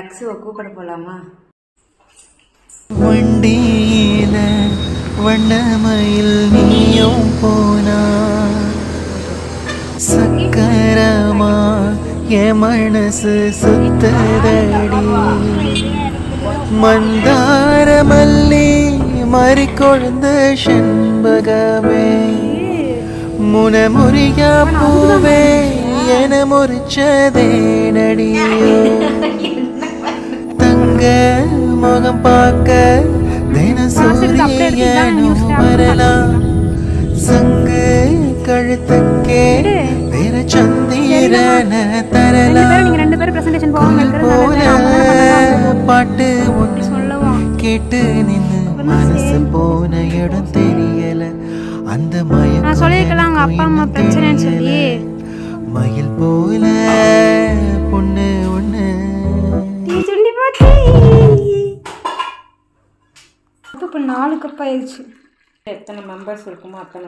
லக்ஸுவை கூப்பிட போகலாமா? வண்டியில வண்ணமயில் நீயும் போனா சக்கரமா என் மனசு சுத்ததடி மந்தார மல்லி மறிக்கொழுந்த செண்பகமே முனமுறியா பூவே என முறிச்சதே நடியோ தங்க முகம் பார்க்க தினசூரியனும் வரலாம் சங்கு கழுத்துக்கே வேற சந்திரன தரலாம் போல பாட்டு ஒன்று கேட்டு நின்று மனசு போன இடம் தெரியல அந்த மயம் சொல்லிருக்கலாம் அவங்க அப்பா அம்மா பிரச்சனைன்னு சொல்லி மயில் போல பொண்ணு ஒண்ணு சொல்லி பார்த்து இப்போ 4 கப் ஆயிடுச்சு. எத்தனை மெம்பர்ஸ் இருக்குமோ அத்தனை